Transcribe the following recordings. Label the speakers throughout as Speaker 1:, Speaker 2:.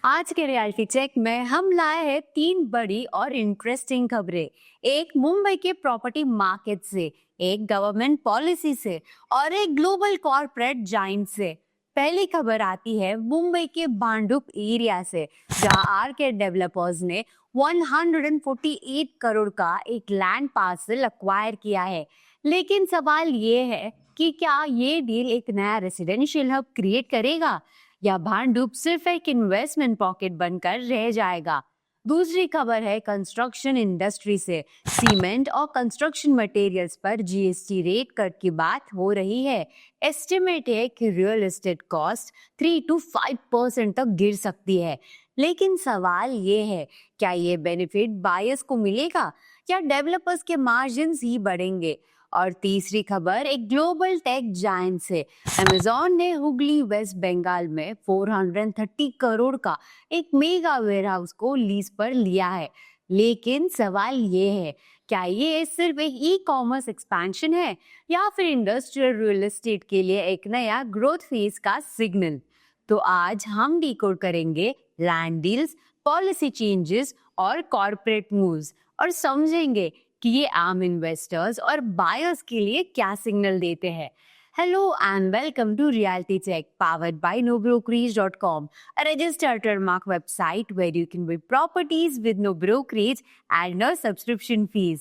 Speaker 1: आज के reality check में हम लाए हैं तीन बड़ी और इंटरेस्टिंग खबरें। एक मुंबई के प्रॉपर्टी मार्केट से, एक गवर्नमेंट पॉलिसी से और एक ग्लोबल कॉर्पोरेट जाइंट से। पहली खबर आती है मुंबई के भांडुप एरिया से, जहां आरके डेवलपर्स ने 148 करोड़ का एक लैंड पार्सल अक्वायर किया है। लेकिन सवाल ये है कि क्या ये डील एक नया रेसिडेंशियल हब क्रिएट करेगा या भांडुप सिर्फ एक इन्वेस्टमेंट पॉकेट बनकर रह जाएगा। दूसरी खबर है कंस्ट्रक्शन इंडस्ट्री से। सीमेंट और कंस्ट्रक्शन मटेरियल्स पर जीएसटी रेट कट की बात हो रही है। एस्टिमेट है कि रियल एस्टेट कॉस्ट 3 to 5% तक गिर सकती है। लेकिन सवाल ये है, क्या ये बेनिफिट बायर्स को मिलेगा या डेवलपर्स के मार्जिन्स ही बढ़ेंगे। और तीसरी खबर एक ग्लोबल टेक जायंट से। अमेज़न ने हुगली वेस्ट बंगाल में 430 करोड़ का एक मेगा वेयरहाउस को लीज पर लिया है। लेकिन सवाल ये है, क्या ये सिर्फ एक ई कॉमर्स एक्सपेंशन है या फिर इंडस्ट्रियल रियल एस्टेट के लिए एक नया ग्रोथ फेज का सिग्नल। तो आज हम डिकोड करेंगे लैंड डील्स, पॉलिसी चेंजेस और कॉर्पोरेट मूव्स, और समझेंगे कि ये आम इन्वेस्टर्स और बायर्स के लिए क्या सिग्नल देते हैं। Hello and welcome to Realty Check, powered by NoBrokerage.com, a registered trademark website where you can buy properties with no brokerage and no subscription fees.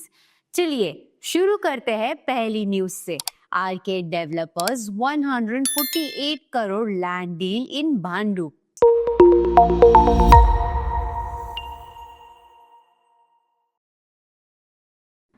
Speaker 1: चलिए शुरू करते हैं पहली न्यूज से। RK developers 148 crore land deal in Bhandup.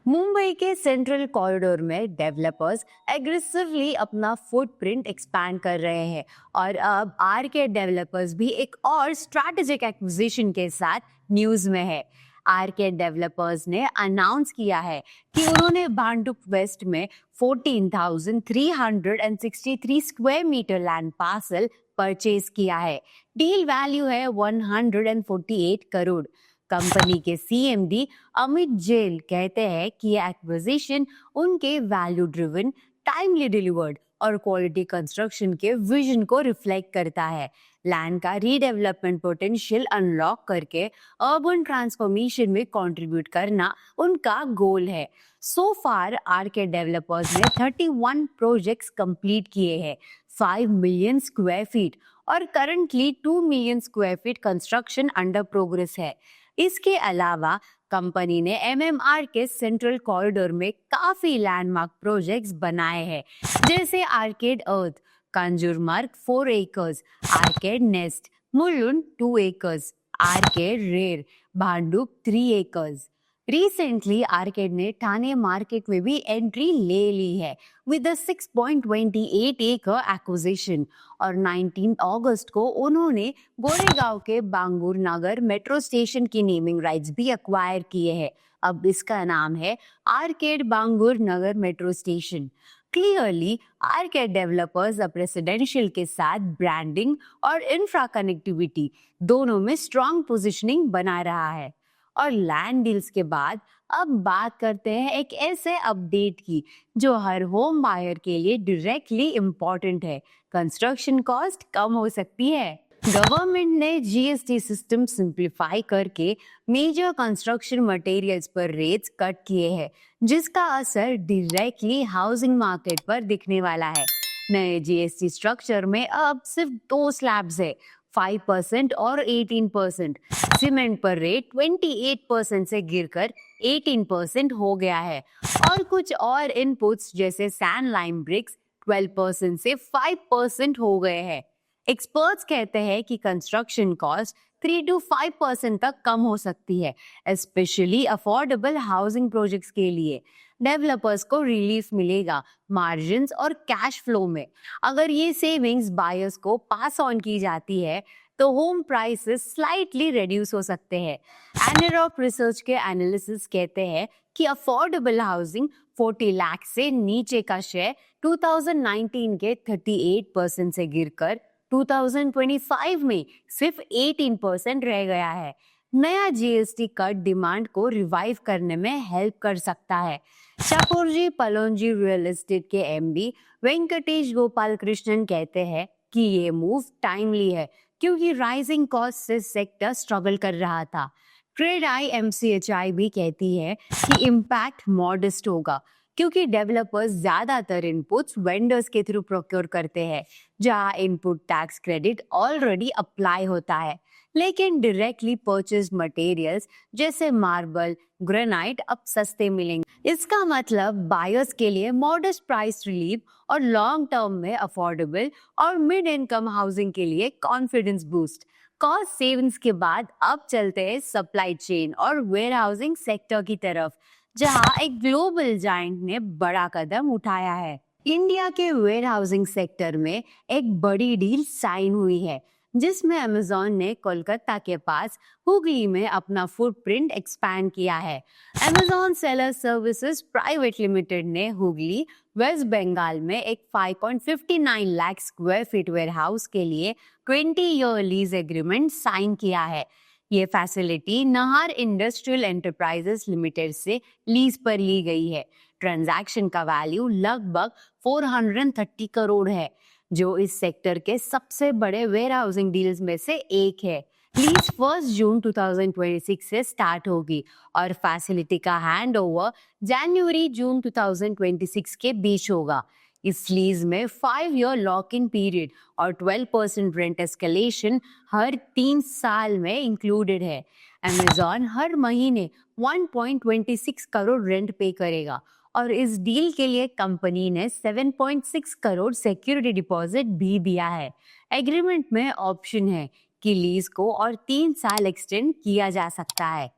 Speaker 1: Mumbai के central corridor में developers aggressively अपना footprint expand कर रहे हैं और अब आरके डेवलपर्स भी एक और स्ट्रैटेजिक एक्विजिशन के साथ न्यूज में है। आरके डेवलपर्स ने अनाउंस किया है कि उन्होंने भांडुप वेस्ट में 14,363 square metre land parcel purchase किया है। डील वैल्यू है 148 करोड़। कंपनी के सीएमडी अमित जैन कहते हैं कि ये एक्विजिशन उनके वैल्यू ड्रिवन, टाइमली डिलीवर्ड और क्वालिटी कंस्ट्रक्शन के विजन को रिफ्लेक्ट करता है। लैंड का रीडेवलपमेंट पोटेंशियल अनलॉक करके अर्बन ट्रांसफॉर्मेशन में कंट्रीब्यूट करना उनका गोल है। सो फार आरके डेवलपर्स ने 31 प्रोजेक्ट्स कंप्लीट किए हैं, 5 मिलियन स्क्वायर फीट, और currently 2 million square feet construction under progress है। इसके अलावा कंपनी ने एमएमआर के सेंट्रल कॉरिडोर में काफी लैंडमार्क प्रोजेक्ट्स बनाए हैं, जैसे आर्केड अर्थ, कंजूरमार्ग 4 acres, arcade nest, Mulund 2 acres, arcade रेर, भांडुप 3 एकर्स। रिसेंटली आर्केड ने ठाणे मार्केट में भी एंट्री ले ली है विद अ 6.28 एकड़ एक्विजिशन, और 19 अगस्त को उन्होंने गोरेगांव के बांगुर नगर मेट्रो स्टेशन की नेमिंग राइट्स भी अक्वायर किए हैं। अब इसका नाम है Arcade Bangur Nagar metro station. Clearly Arcade developers अब रेसिडेंशियल के साथ ब्रांडिंग और इंफ्रा कनेक्टिविटी दोनों में स्ट्रॉन्ग पोजिशनिंग बना रहा है। और लैंड डील्स के बाद अब बात करते हैं एक ऐसे अपडेट की जो हर होम बायर के लिए डायरेक्टली इम्पोर्टेंट है। कंस्ट्रक्शन कॉस्ट कम हो सकती है। गवर्नमेंट ने जीएसटी सिस्टम सिंप्लीफाई करके मेजर कंस्ट्रक्शन मटेरियल्स पर रेट्स कट किए हैं, जिसका असर डायरेक्टली हाउसिंग मार्केट पर दिखने वाला है। नए जीएसटी स्ट्रक्चर में अब सिर्फ 2 स्लैब्स है, 5% और 18%। सीमेंट पर रेट 28% से गिरकर 18% हो गया है, और कुछ और इनपुट्स जैसे सैंड लाइम ब्रिक्स 12% से 5% हो गए हैं। एक्सपर्ट्स कहते हैं कि कंस्ट्रक्शन कॉस्ट 3 to 5% तक कम हो सकती है, स्पेशली अफोर्डेबल हाउसिंग प्रोजेक्ट्स के लिए। डेवलपर्स को रिलीफ मिलेगा मार्जिन्स और कैश फ्लो में। अगर ये सेविंग्स बायर्स को पास ऑन की जाती है तो होम प्राइसेस स्लाइटली रिड्यूस हो सकते हैं। एनरॉप रिसर्च के एनालिसिस कहते हैं कि अफोर्डेबल हाउसिंग 40 लाख से नीचे का शेयर 2019 के 38% से गिरकर 2025 में सिर्फ 18% रह गया है। नया जीएसटी कट डिमांड को रिवाइव करने में हेल्प कर सकता है। शाकुरजी पलोंजी रियल एस्टेट के एमडी वेंकटेश गोपाल कृष्णन कहते हैं कि ये मूव टाइमली है, क्योंकि राइजिंग कॉस्ट से सेक्टर स्ट्रगल कर रहा था। ट्रेड आई MCHI भी कहती है कि इम्पैक्ट मॉडेस्ट होगा क्योंकि डेवलपर्स ज्यादातर इनपुट्स वेंडर्स के थ्रू प्रोक्योर करते हैं, जहां input tax credit already apply होता है। लेकिन डायरेक्टली परचेज्ड मटेरियल्स जैसे मार्बल, ग्रेनाइट अब सस्ते मिलेंगे। इसका मतलब बायर्स के लिए मॉडेस्ट प्राइस रिलीफ और लॉन्ग टर्म में अफोर्डेबल और मिड इनकम हाउसिंग के लिए कॉन्फिडेंस बूस्ट। कॉस्ट सेविंग्स के बाद अब चलते हैं सप्लाई चेन और वेयर हाउसिंग सेक्टर की तरफ, जहां एक ग्लोबल जायंट ने बड़ा कदम उठाया है। इंडिया के वेयर हाउसिंग सेक्टर में एक बड़ी डील साइन हुई है, जिसमें अमेज़न ने कोलकाता के पास हुगली में अपना फुटप्रिंट एक्सपैंड किया है। Amazon seller services private limited ने हुगली, वेस्ट बंगाल में एक 5.59 lakh square feet warehouse के लिए 20-year लीज एग्रीमेंट साइन किया है। ये facility Nahar industrial enterprises limited से लीज पर ली गई है। ट्रांजैक्शन का वैल्यू लगभग 430 करोड़ है, जो इस सेक्टर के सबसे बड़े वेयर हाउसिंग डील्स में से एक है। लीज 1 जून 2026 से स्टार्ट होगी और फैसिलिटी का हैंडओवर जनवरी-जून 2026 के बीच होगा। इस लीज में 5-year लॉक इन पीरियड और 12% रेंट एस्केलेशन हर 3 साल में इंक्लूडेड है। अमेज़न हर महीने 1.26 करोड़ रेंट पे करेगा और इस डील के लिए कंपनी ने 7.6 करोड़ सिक्योरिटी डिपॉजिट भी दिया है। एग्रीमेंट में ऑप्शन है कि लीज को और 3 साल एक्सटेंड किया जा सकता है।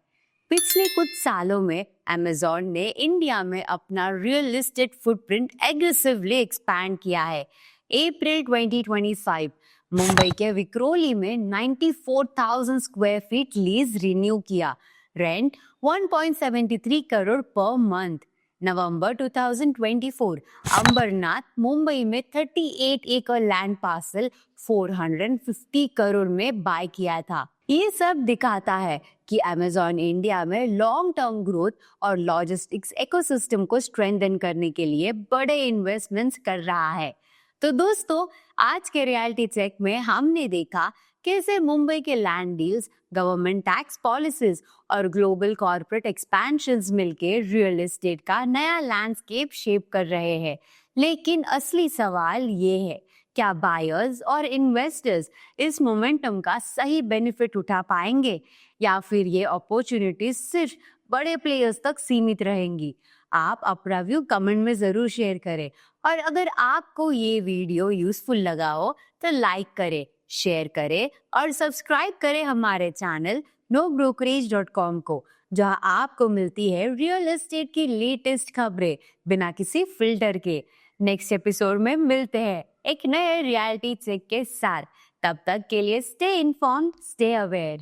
Speaker 1: पिछले कुछ सालों में अमेज़न ने इंडिया में अपना real estate footprint aggressively expand किया है। अप्रैल 2025 मुंबई के विक्रोली में 94,000 स्क्वायर फीट लीज रिन्यू किया, रेंट 1.73 करोड़ पर मंथ। नवंबर 2024 अंबरनाथ मुंबई में 38 एकड़ लैंड पार्सल 450 करोड़ में बाय किया था। ये सब दिखाता है कि अमेज़न इंडिया में लॉन्ग टर्म ग्रोथ और लॉजिस्टिक्स इकोसिस्टम को स्ट्रेंथन करने के लिए बड़े इन्वेस्टमेंट्स कर रहा है। तो दोस्तों, आज के रियलिटी चेक में हमने देखा कैसे मुंबई के land deals, government tax policies और ग्लोबल कॉर्पोरेट एक्सपेंशंस मिलके रियल एस्टेट का नया लैंडस्केप शेप कर रहे हैं। लेकिन असली सवाल ये है, क्या बायर्स और इन्वेस्टर्स इस मोमेंटम का सही बेनिफिट उठा पाएंगे या फिर ये अपॉर्चुनिटीज सिर्फ बड़े प्लेयर्स तक सीमित रहेंगी? आप अपना व्यू कमेंट में जरूर शेयर करें और अगर आपको ये वीडियो यूजफुल लगा हो तो लाइक करें, शेयर करें और सब्सक्राइब करें हमारे चैनल nobrokerage.com को, जहां आपको मिलती है रियल एस्टेट की लेटेस्ट खबरें बिना किसी फिल्टर के। नेक्स्ट एपिसोड में मिलते हैं एक नए रियलिटी चेक के साथ। तब तक के लिए स्टे इन्फॉर्म्ड, स्टे अवेयर।